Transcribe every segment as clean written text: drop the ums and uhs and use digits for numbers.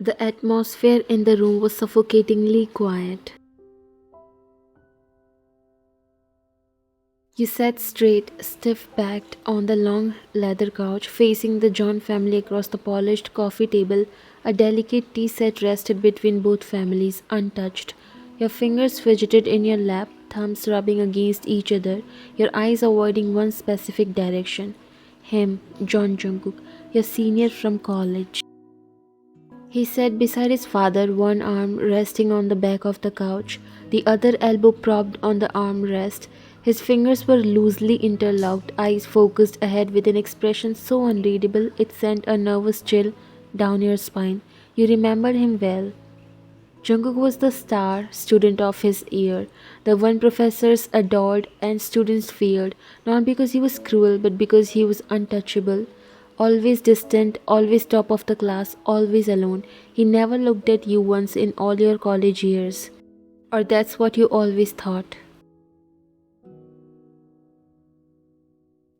The atmosphere in the room was suffocatingly quiet. You sat straight, stiff backed on the long leather couch, facing the John family across the polished coffee table. A delicate tea set rested between both families, untouched. Your fingers fidgeted in your lap, thumbs rubbing against each other, your eyes avoiding one specific direction. Him, John Jungkook, your senior from college. He sat beside his father, one arm resting on the back of the couch, the other elbow propped on the armrest. His fingers were loosely interlocked, eyes focused ahead with an expression so unreadable it sent a nervous chill down your spine. You remembered him well. Jungkook was the star student of his year, the one professors adored and students feared, not because he was cruel, but because he was untouchable. Always distant, always top of the class, always alone. He never looked at you once in all your college years. Or that's what you always thought.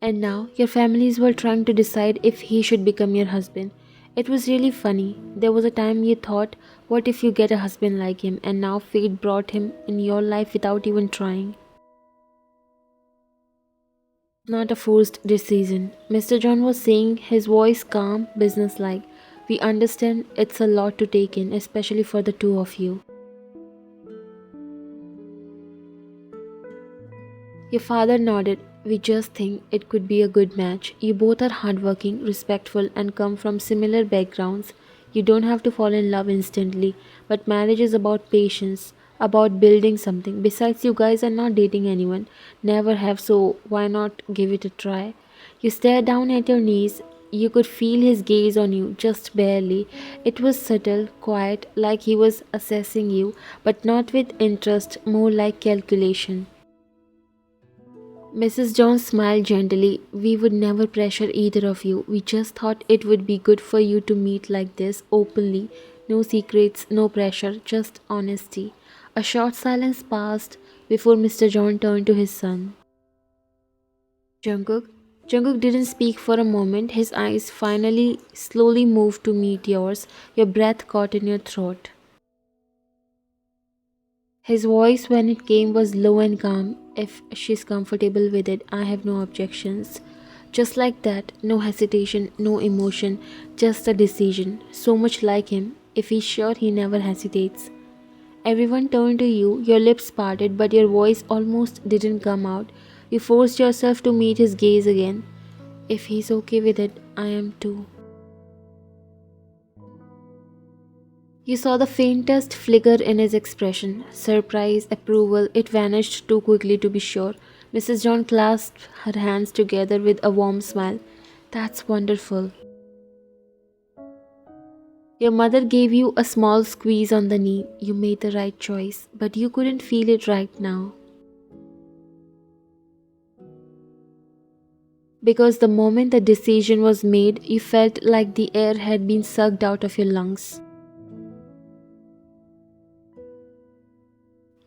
And now your families were trying to decide if he should become your husband. It was really funny. There was a time you thought, what if you get a husband like him? And now fate brought him in your life without even trying. Not a forced decision. Mr. John was saying, his voice calm, businesslike. We understand it's a lot to take in, especially for the two of you. Your father nodded. We just think it could be a good match. You both are hardworking, respectful, and come from similar backgrounds. You don't have to fall in love instantly, but marriage is about patience, about building something. Besides, you guys are not dating anyone, never have, so why not give it a try? You stared down at your knees. You could feel his gaze on you, just barely. It was subtle, quiet, like he was assessing you, but not with interest, more like calculation. Mrs. Jones smiled gently. We would never pressure either of you. We just thought it would be good for you to meet like this, openly. No secrets, no pressure, just honesty. A short silence passed before Mr. John turned to his son. Jungkook? Jungkook didn't speak for a moment. His eyes finally slowly moved to meet yours. Your breath caught in your throat. His voice, when it came, was low and calm. If she's comfortable with it, I have no objections. Just like that, no hesitation, no emotion, just a decision. So much like him. If he's sure, he never hesitates. Everyone turned to you, your lips parted, but your voice almost didn't come out. You forced yourself to meet his gaze again. If he's okay with it, I am too. You saw the faintest flicker in his expression. Surprise, approval, it vanished too quickly to be sure. Mrs. John clasped her hands together with a warm smile. That's wonderful. Your mother gave you a small squeeze on the knee. You made the right choice, but you couldn't feel it right now. Because the moment the decision was made, you felt like the air had been sucked out of your lungs.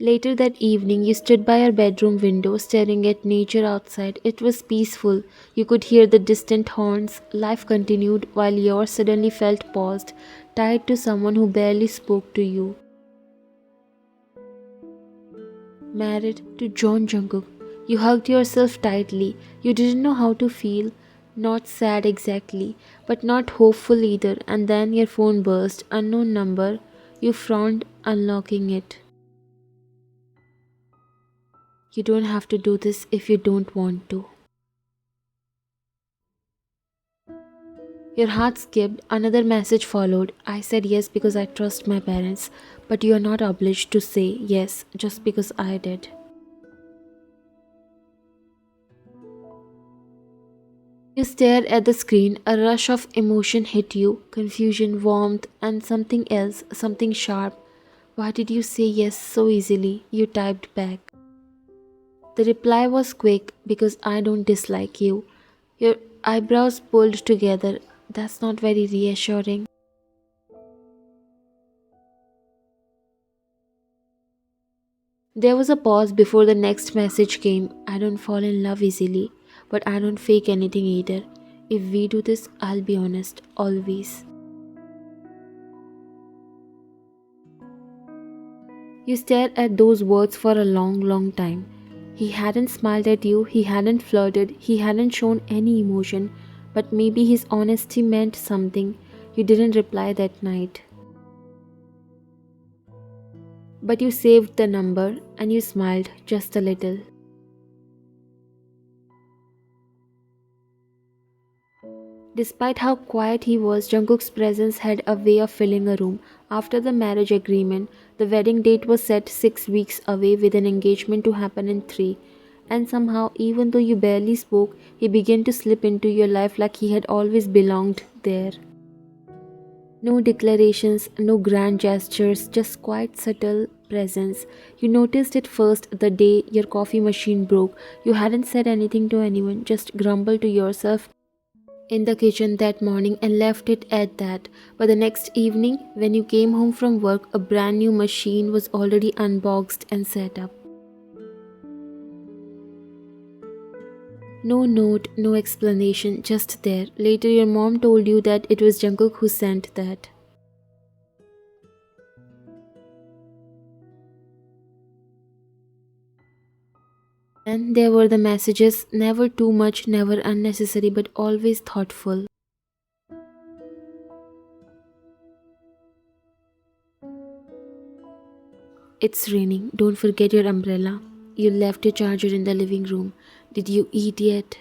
Later that evening, you stood by your bedroom window staring at nature outside. It was peaceful. You could hear the distant horns. Life continued while yours suddenly felt paused, tied to someone who barely spoke to you. Married to John Jungkook. You hugged yourself tightly. You didn't know how to feel. Not sad exactly, but not hopeful either. And then your phone buzzed. Unknown number. You frowned, unlocking it. You don't have to do this if you don't want to. Your heart skipped. Another message followed. I said yes because I trust my parents, but you are not obliged to say yes just because I did. You stared at the screen. A rush of emotion hit you, confusion, warmth, and something else, something sharp. Why did you say yes so easily? You typed back. The reply was quick because I don't dislike you. Your eyebrows pulled together. That's not very reassuring. There was a pause before the next message came. I don't fall in love easily, but I don't fake anything either. If we do this, I'll be honest, always. You stared at those words for a long, long time. He hadn't smiled at you, he hadn't flirted, he hadn't shown any emotion, but maybe his honesty meant something. You didn't reply that night. But you saved the number and you smiled just a little. Despite how quiet he was, Jungkook's presence had a way of filling a room. After the marriage agreement, the wedding date was set 6 weeks away with an engagement to happen in three. And somehow, even though you barely spoke, he began to slip into your life like he had always belonged there. No declarations, no grand gestures, just quiet, subtle presence. You noticed it first the day your coffee machine broke. You hadn't said anything to anyone, just grumbled to yourself in the kitchen that morning and left it at that. But the next evening, when you came home from work, a brand new machine was already unboxed and set up. No note, no explanation, just there. Later, your mom told you that it was Jungkook who sent that. And there were the messages, never too much, never unnecessary, but always thoughtful. It's raining, don't forget your umbrella. You left your charger in the living room. Did you eat yet?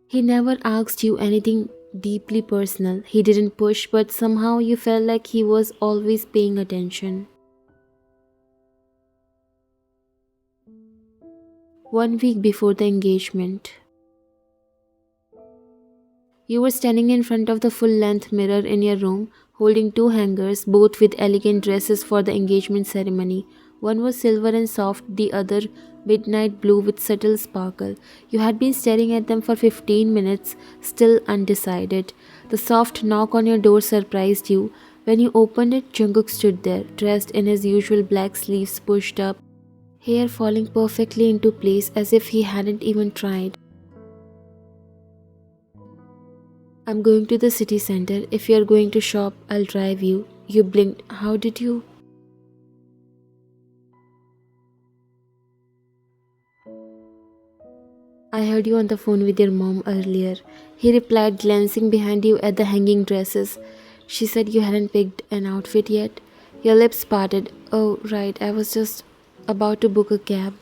He never asked you anything deeply personal. He didn't push, but somehow you felt like he was always paying attention. 1 week before the engagement, you were standing in front of the full length mirror in your room, holding two hangers, both with elegant dresses for the engagement ceremony. One was silver and soft, the other midnight blue with subtle sparkle. You had been staring at them for 15 minutes, still undecided. The soft knock on your door surprised you. When you opened it, Jungkook stood there, dressed in his usual black sleeves pushed up, hair falling perfectly into place as if he hadn't even tried. I'm going to the city center. If you're going to shop, I'll drive you. You blinked. How did you? I heard you on the phone with your mom earlier. He replied, glancing behind you at the hanging dresses. She said you hadn't picked an outfit yet. Your lips parted. Oh, right, I was just about to book a cab.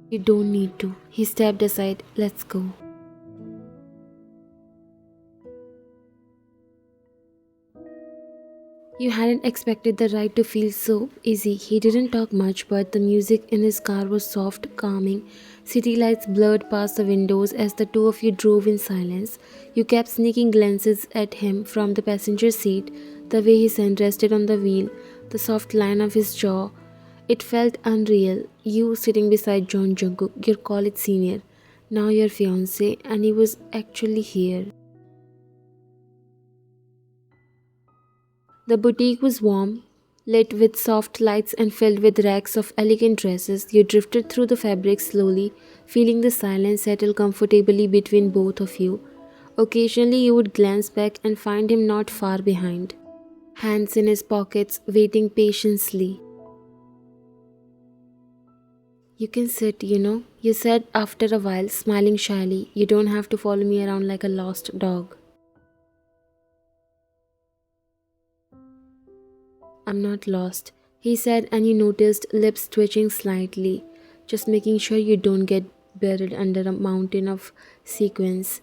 You don't need to. He stepped aside. Let's go. You hadn't expected the ride to feel so easy. He didn't talk much, but the music in his car was soft, calming. City lights blurred past the windows as the two of you drove in silence. You kept sneaking glances at him from the passenger seat, the way his hand rested on the wheel, the soft line of his jaw. It felt unreal. You sitting beside John Jungkook, your college senior, now your fiance, and he was actually here. The boutique was warm, lit with soft lights and filled with racks of elegant dresses. You drifted through the fabric slowly, feeling the silence settle comfortably between both of you. Occasionally, you would glance back and find him not far behind, hands in his pockets, waiting patiently. You can sit, you said after a while, smiling shyly. You don't have to follow me around like a lost dog. I'm not lost, he said, and you noticed lips twitching slightly, just making sure you don't get buried under a mountain of sequins.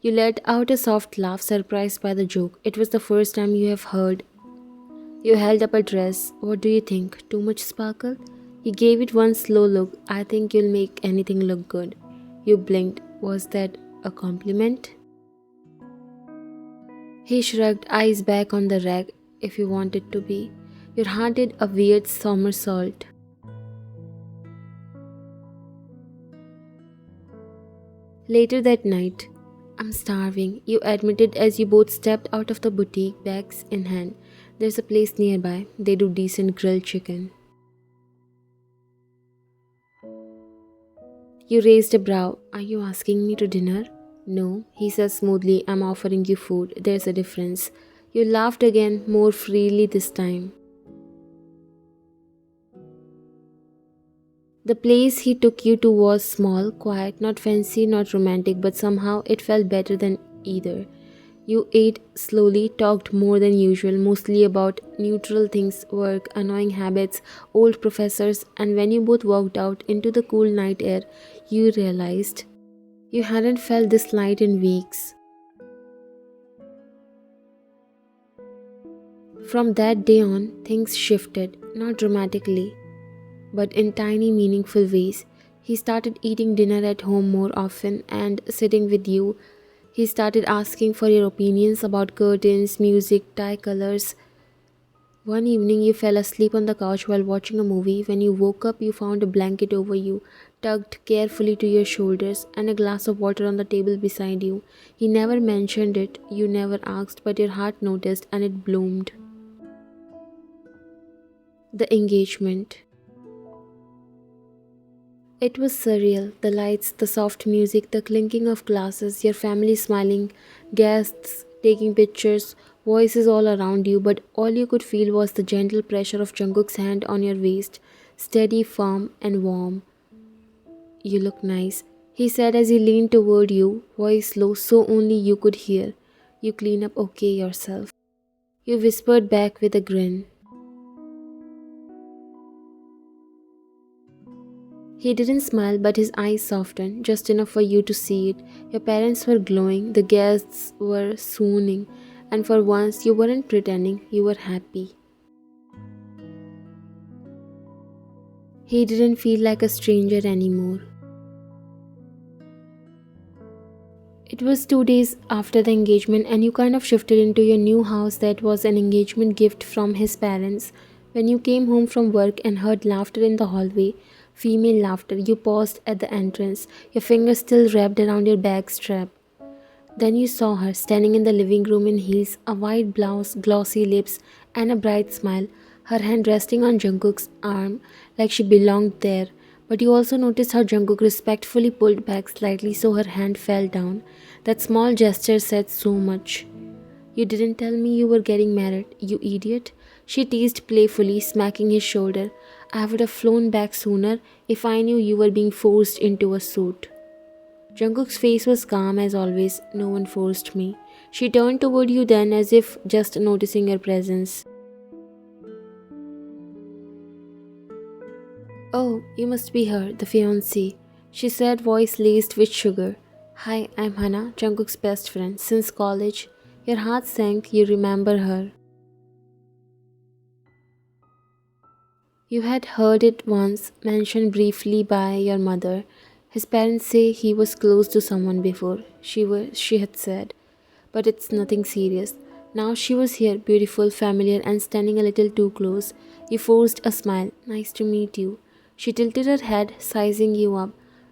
You let out a soft laugh, surprised by the joke. It was the first time you have heard. You held up a dress. What do you think? Too much sparkle? He gave it one slow look. I think you'll make anything look good. You blinked. Was that a compliment? He shrugged, eyes back on the rack. If you want it to be. Your heart did a weird somersault. Later that night, I'm starving, you admitted as you both stepped out of the boutique, bags in hand. There's a place nearby. They do decent grilled chicken. You raised a brow. Are you asking me to dinner? No, he said smoothly, I'm offering you food. There's a difference. You laughed again, more freely this time. The place he took you to was small, quiet, not fancy, not romantic, but somehow it felt better than either. You ate slowly, talked more than usual, mostly about neutral things, work, annoying habits, old professors, and when you both walked out into the cool night air, you realized you hadn't felt this light in weeks. From that day on, things shifted, not dramatically, but in tiny, meaningful ways. He started eating dinner at home more often and sitting with you. He started asking for your opinions about curtains, music, dye colors. One evening, you fell asleep on the couch while watching a movie. When you woke up, you found a blanket over you, tucked carefully to your shoulders, and a glass of water on the table beside you. He never mentioned it, you never asked, but your heart noticed and it bloomed. The engagement. It was surreal. The lights, the soft music, the clinking of glasses, your family smiling, guests taking pictures, voices all around you, but all you could feel was the gentle pressure of Jungkook's hand on your waist, steady, firm, and warm. You look nice, he said as he leaned toward you, voice low so only you could hear. You clean up okay yourself. You whispered back with a grin. He didn't smile, but his eyes softened, just enough for you to see it. Your parents were glowing, the guests were swooning, and for once you weren't pretending, you were happy. He didn't feel like a stranger anymore. It was 2 days after the engagement, and you kind of shifted into your new house that was an engagement gift from his parents. When you came home from work and heard laughter in the hallway, female laughter, you paused at the entrance, your fingers still wrapped around your bag strap. Then you saw her standing in the living room in heels, a white blouse, glossy lips, and a bright smile, her hand resting on Jungkook's arm like she belonged there. But you also noticed how Jungkook respectfully pulled back slightly so her hand fell down. That small gesture said so much. You didn't tell me you were getting married, you idiot. She teased playfully, smacking his shoulder. I would have flown back sooner if I knew you were being forced into a suit. Jungkook's face was calm as always, no one forced me. She turned toward you then as if just noticing your presence. Oh, you must be her, the fiancée, she said, voice laced with sugar. Hi, I'm Hana, Jungkook's best friend, since college. Your heart sank, you remember her. You had heard it once, mentioned briefly by your mother. His parents say he was close to someone before, she had said. But it's nothing serious. Now she was here, beautiful, familiar, and standing a little too close. You forced a smile. Nice to meet you. She tilted her head, sizing you up.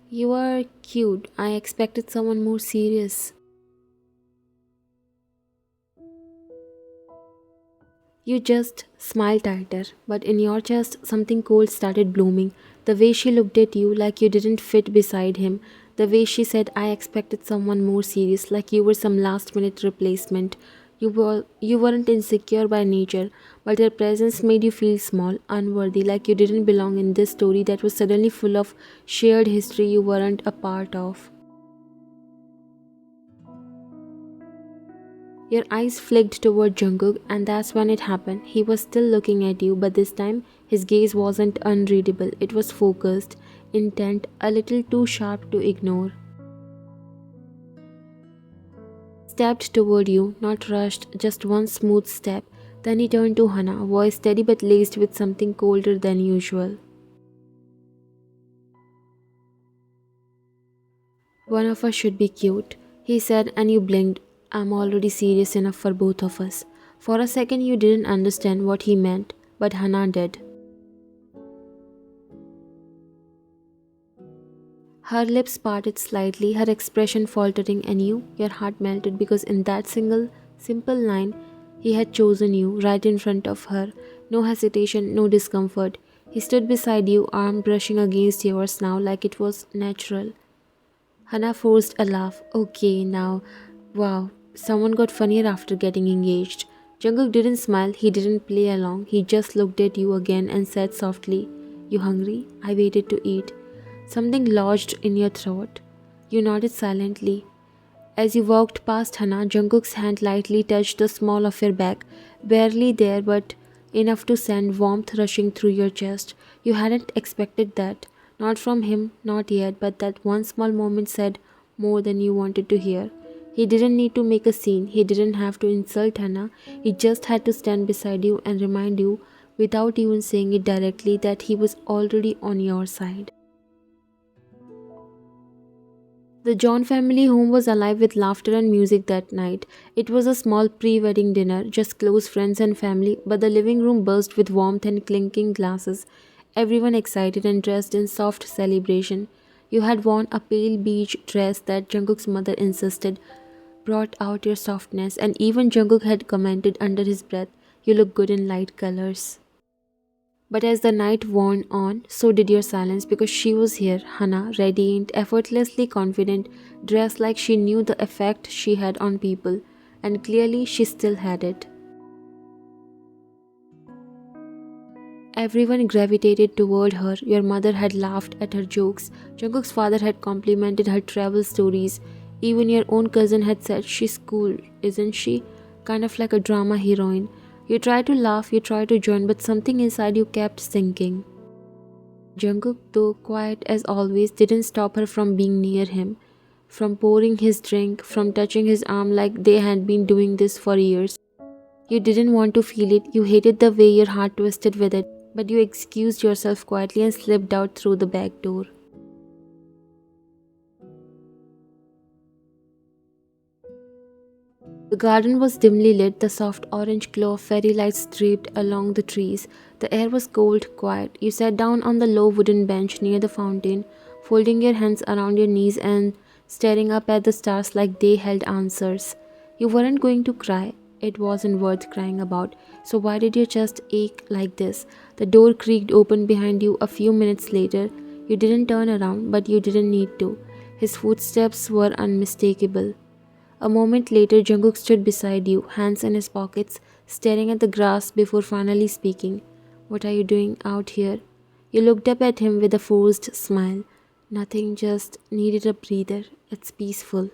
You are cute. I expected someone more serious. You just smiled tighter, but in your chest something cold started blooming. The way she looked at you like you didn't fit beside him. The way she said, I expected someone more serious, like you were some last minute replacement. You weren't insecure by nature, but her presence made you feel small, unworthy, like you didn't belong in this story that was suddenly full of shared history you weren't a part of. Your eyes flicked toward Jungkook, and that's when it happened. He was still looking at you, but this time his gaze wasn't unreadable. It was focused, intent, a little too sharp to ignore. Stepped toward you, not rushed, just one smooth step. Then he turned to Hana, voice steady but laced with something colder than usual. One of us should be cute, he said, and you blinked. I'm already serious enough for both of us. For a second, you didn't understand what he meant, but Hana did. Her lips parted slightly, her expression faltering, and your heart melted because in that simple line, he had chosen you right in front of her. No hesitation, no discomfort. He stood beside you, arm brushing against yours now like it was natural. Hana forced a laugh. Okay, now, wow, someone got funnier after getting engaged. Jungkook didn't smile, he didn't play along, he just looked at you again and said softly, "You hungry?" I waited to eat. Something lodged in your throat. You nodded silently. As you walked past Hana, Jungkook's hand lightly touched the small of your back, barely there but enough to send warmth rushing through your chest. You hadn't expected that. Not from him, not yet, but that one small moment said more than you wanted to hear. He didn't need to make a scene, he didn't have to insult Hana, he just had to stand beside you and remind you, without even saying it directly, that he was already on your side. The John family home was alive with laughter and music that night. It was a small pre wedding dinner, just close friends and family, but the living room burst with warmth and clinking glasses, everyone excited and dressed in soft celebration. You had worn a pale beige dress that Jungkook's mother insisted brought out your softness, and even Jungkook had commented under his breath, "You look good in light colors." But as the night wore on, so did your silence because she was here, Hana, radiant, effortlessly confident, dressed like she knew the effect she had on people, and clearly she still had it. Everyone gravitated toward her. Your mother had laughed at her jokes. Jungkook's father had complimented her travel stories. Even your own cousin had said, "She's cool, isn't she?" Kind of like a drama heroine. You tried to laugh, you tried to join, but something inside you kept sinking. Jungkook, though quiet as always, didn't stop her from being near him, from pouring his drink, from touching his arm like they had been doing this for years. You didn't want to feel it, you hated the way your heart twisted with it, but you excused yourself quietly and slipped out through the back door. The garden was dimly lit, the soft orange glow of fairy lights draped along the trees. The air was cold, quiet. You sat down on the low wooden bench near the fountain, folding your hands around your knees and staring up at the stars like they held answers. You weren't going to cry. It wasn't worth crying about. So why did your chest ache like this? The door creaked open behind you a few minutes later. You didn't turn around, but you didn't need to. His footsteps were unmistakable. A moment later, Jungkook stood beside you, hands in his pockets, staring at the grass before finally speaking. "What are you doing out here?" You looked up at him with a forced smile. "Nothing, just needed a breather. It's peaceful."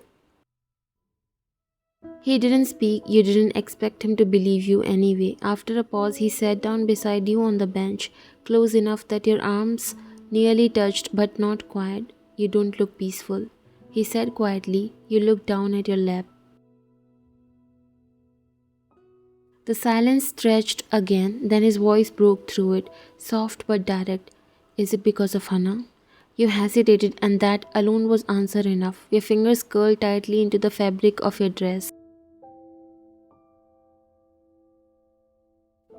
He didn't speak, you didn't expect him to believe you anyway. After a pause, he sat down beside you on the bench, close enough that your arms nearly touched but not quite. "You don't look peaceful," he said quietly. You looked down at your lap. The silence stretched again, then his voice broke through it, soft but direct. "Is it because of Hana?" You hesitated, and that alone was answer enough. Your fingers curled tightly into the fabric of your dress.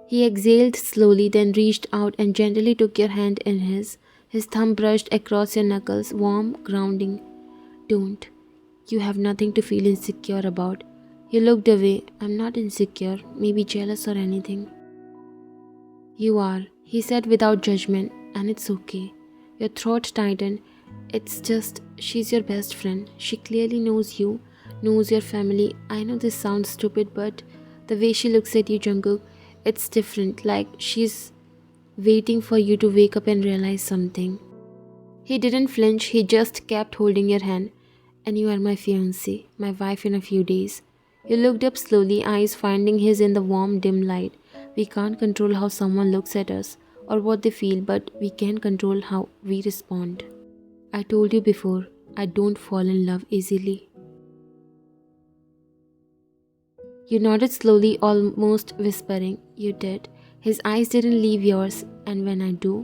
He exhaled slowly, then reached out and gently took your hand in his. His thumb brushed across your knuckles, warm, grounding. "Don't. You have nothing to feel insecure about." You looked away. "I'm not insecure, maybe jealous or anything." "You are," he said without judgment, "and it's okay." Your throat tightened. "It's just, she's your best friend. She clearly knows you, knows your family. I know this sounds stupid, but the way she looks at you, Jungkook, it's different, like she's waiting for you to wake up and realize something." He didn't flinch, he just kept holding your hand. "And you are my fiancée, my wife in a few days." You looked up slowly, eyes finding his in the warm, dim light. We can't control how someone looks at us or what they feel, but we can control how we respond. "I told you before, I don't fall in love easily." You nodded slowly, almost whispering. "You did." His eyes didn't leave yours, "And when I do,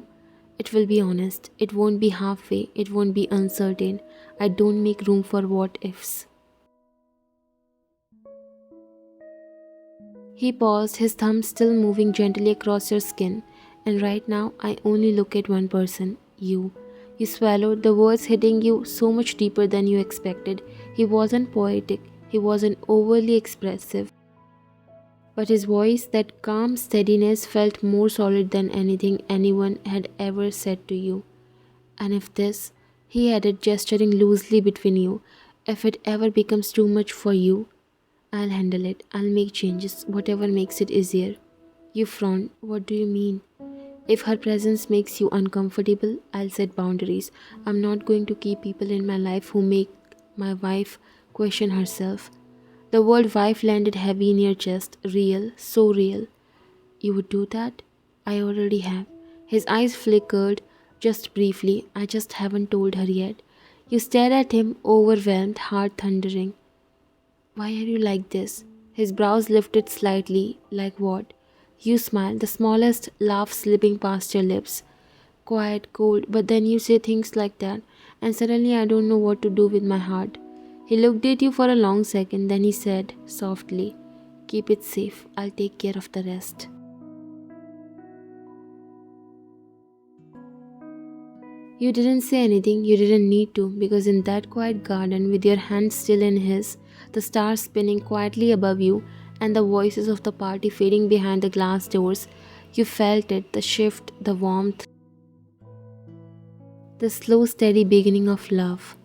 it will be honest. It won't be halfway. It won't be uncertain. I don't make room for what ifs." He paused, his thumb still moving gently across your skin. "And right now, I only look at one person, you." You swallowed, the words hitting you so much deeper than you expected. He wasn't poetic, he wasn't overly expressive. But his voice, that calm steadiness, felt more solid than anything anyone had ever said to you. "And if this," he added, gesturing loosely between you. If it ever becomes too much for you, I'll handle it. I'll make changes, whatever makes it easier. You frowned. What do you mean? If her presence makes you uncomfortable, I'll set boundaries. I'm not going to keep people in my life who make my wife question herself. The word wife landed heavy in your chest. Real, so real. You would do that? I already have. His eyes flickered just briefly. I just haven't told her yet. You stared at him, overwhelmed, heart thundering. Why are you like this? His brows lifted slightly. Like what? You smiled, the smallest laugh slipping past your lips. Quiet, cold, but then you say things like that, and suddenly I don't know what to do with my heart. He looked at you for a long second, then he said softly, keep it safe. I'll take care of the rest. You didn't say anything, you didn't need to, because in that quiet garden, with your hand still in his, the stars spinning quietly above you, and the voices of the party fading behind the glass doors, you felt it, the shift, the warmth, the slow, steady beginning of love.